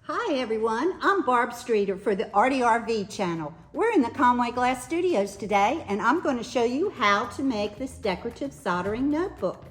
Hi everyone, I'm Barb Streeter for the RDRV channel. We're in the Conway Glass Studios today and I'm going to show you how to make this decorative soldering notebook.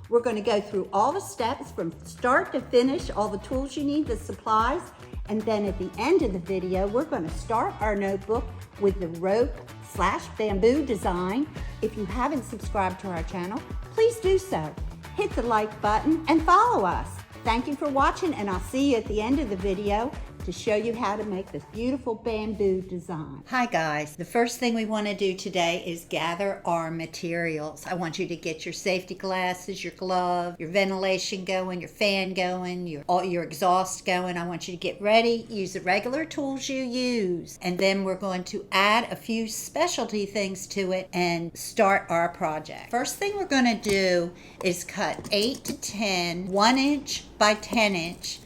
We're going to go through all the steps from start to finish, all the tools you need, the supplies, and then at the end of the video we're going to start our notebook with the rope/bamboo design. If you haven't subscribed to our channel, please do so. Hit the like button and follow us. Thank you for watching, and I'll see you at the end of the video to show you how to make this beautiful bamboo design. Hi guys, the first thing we want to do today is gather our materials. I want you to get your safety glasses, your glove, your ventilation going, your fan going, your exhaust going. I want you to get ready, use the regular tools you use, and then we're going to add a few specialty things to it and start our project. First thing we're going to do is cut 8 to 10 1-inch by 10-inch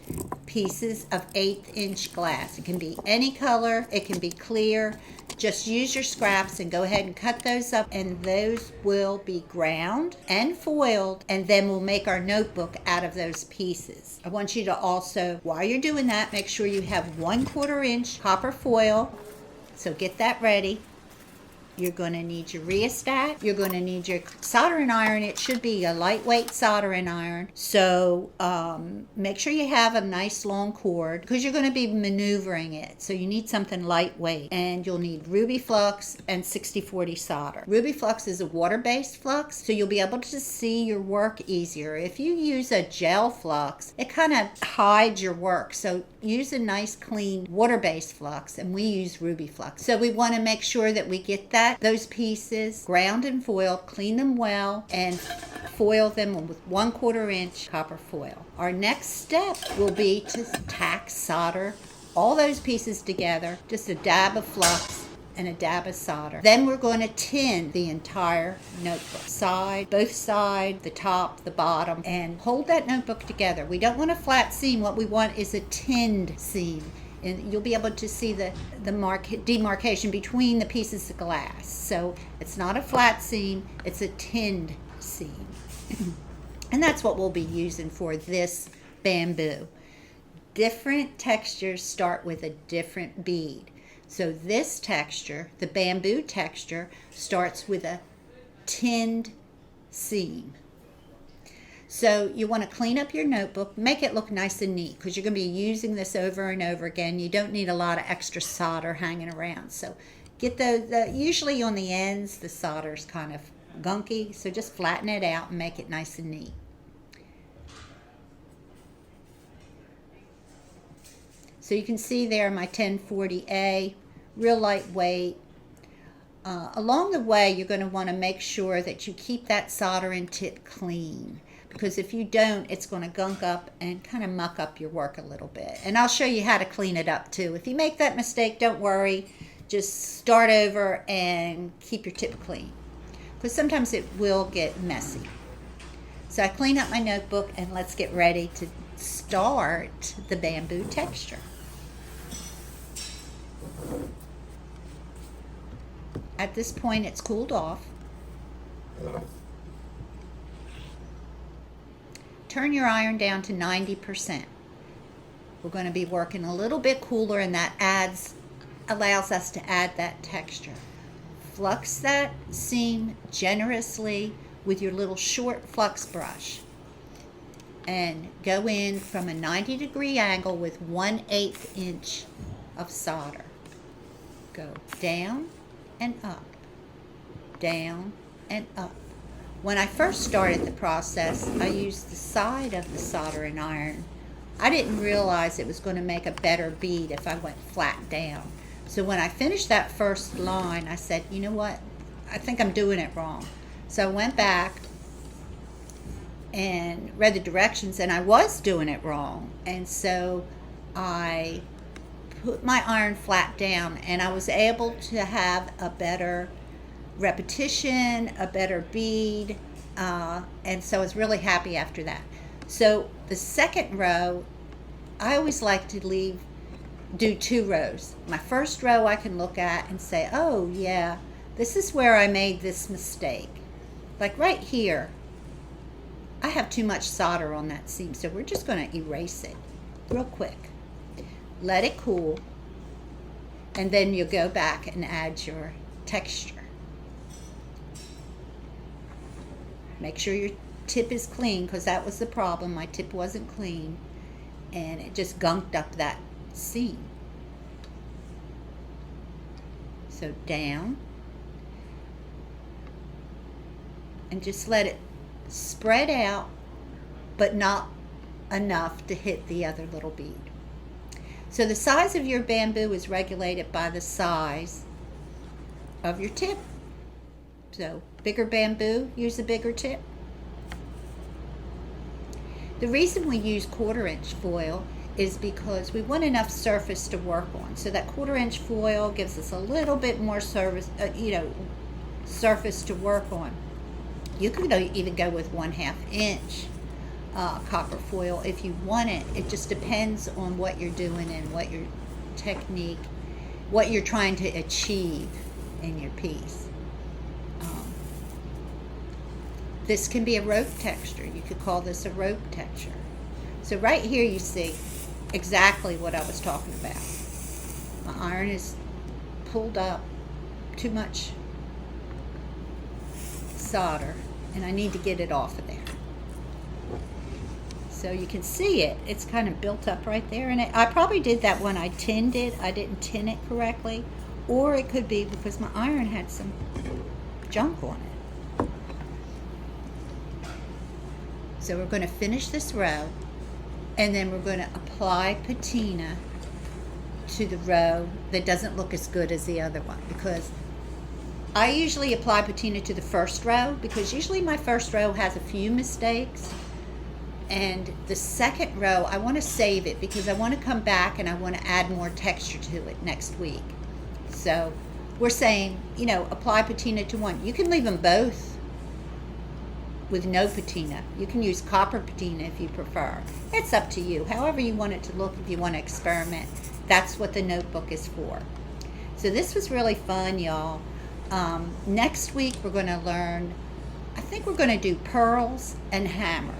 pieces of 1/8-inch glass. It can be any color, it can be clear. Just use your scraps and go ahead and cut those up, and those will be ground and foiled, and then we'll make our notebook out of those pieces. I want you to also, while you're doing that, make sure you have 1/4 inch copper foil, so get that ready. You're going to need your rheostat. You're going to need your soldering iron. It should be a lightweight soldering iron. So make sure you have a nice long cord because you're going to be maneuvering it. So you need something lightweight. And you'll need ruby flux and 60/40 solder. Ruby flux is a water-based flux, so you'll be able to see your work easier. If you use a gel flux, it kind of hides your work. So use a nice clean water-based flux, and we use ruby flux. So we want to make sure that we get those pieces ground and foiled, clean them well, and foil them with 1/4 inch copper foil. Our next step will be to tack solder all those pieces together, just a dab of flux and a dab of solder. Then we're going to tin the entire notebook, both sides, the top, the bottom, and hold that notebook together. We don't want a flat seam. What we want is a tinned seam. And you'll be able to see the demarcation between the pieces of glass. So it's not a flat seam, it's a tinned seam. And that's what we'll be using for this bamboo. Different textures start with a different bead. So this texture, the bamboo texture, starts with a tinned seam. So you want to clean up your notebook, make it look nice and neat because you're going to be using this over and over again. You don't need a lot of extra solder hanging around. So get usually on the ends, the solder's kind of gunky, so just flatten it out and make it nice and neat. So you can see there my 1040A, real lightweight. Along the way, you're going to want to make sure that you keep that soldering tip clean, because if you don't, it's going to gunk up and kind of muck up your work a little bit. And I'll show you how to clean it up too. If you make that mistake, don't worry. Just start over and keep your tip clean, because sometimes it will get messy. So I clean up my notebook, and let's get ready to start the bamboo texture. At this point, it's cooled off. Turn your iron down to 90%. We're going to be working a little bit cooler, and that allows us to add that texture. Flux that seam generously with your little short flux brush, and go in from a 90-degree angle with 1/8 inch of solder. Go down and up, down and up. When I first started the process, I used the side of the soldering iron. I didn't realize it was going to make a better bead if I went flat down. So when I finished that first line, I said, you know what? I think I'm doing it wrong. So I went back and read the directions, and I was doing it wrong. And so I put my iron flat down, and I was able to have a better repetition, a better bead, and so I was really happy after that. So the second row, I always like to do 2 rows. My first row I can look at and say, oh yeah, this is where I made this mistake. Like right here, I have too much solder on that seam, so we're just going to erase it real quick. let it cool, and then you'll go back and add your texture. Make sure your tip is clean, because that was the problem. My tip wasn't clean and it just gunked up that seam. So down, and just let it spread out, but not enough to hit the other little bead. So the size of your bamboo is regulated by the size of your tip. So bigger bamboo, use a bigger tip. The reason we use 1/4 inch foil is because we want enough surface to work on. So that 1/4 inch foil gives us a little bit more surface to work on. You could even go with 1/2 inch copper foil if you want it. It just depends on what you're doing and what your technique, what you're trying to achieve in your piece. This can be a rope texture. You could call this a rope texture. So right here you see exactly what I was talking about. My iron is pulled up, too much solder, and I need to get it off of there. So you can see it. It's kind of built up right there. And I probably did that when I tinned it. I didn't tin it correctly. Or it could be because my iron had some junk on it. So we're going to finish this row, and then we're going to apply patina to the row that doesn't look as good as the other one, because I usually apply patina to the first row, because usually my first row has a few mistakes, and the second row I want to save it because I want to come back and I want to add more texture to it next week. So we're saying, apply patina to one. You can leave them both with no patina. You can use copper patina if you prefer. It's up to you. However you want it to look, if you want to experiment, that's what the notebook is for. So this was really fun, y'all. Next week we're going to learn, I think we're going to do pearls and hammered.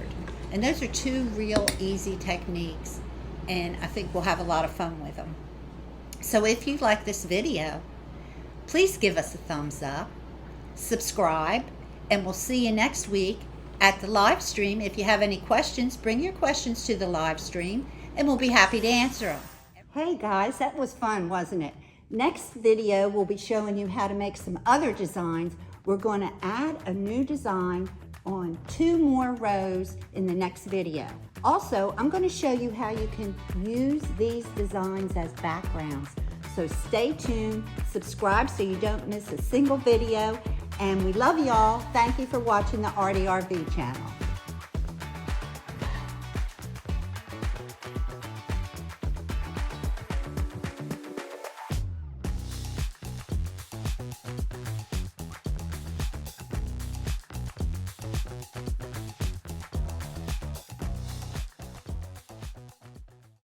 And those are two real easy techniques, and I think we'll have a lot of fun with them. So if you like this video, please give us a thumbs up, subscribe, and we'll see you next week at the live stream. If you have any questions, bring your questions to the live stream, and we'll be happy to answer them. Hey guys, that was fun, wasn't it? Next video, we'll be showing you how to make some other designs. We're going to add a new design on 2 more rows in the next video. Also, I'm going to show you how you can use these designs as backgrounds. So stay tuned, subscribe so you don't miss a single video, and we love y'all. Thank you for watching the RDRV channel.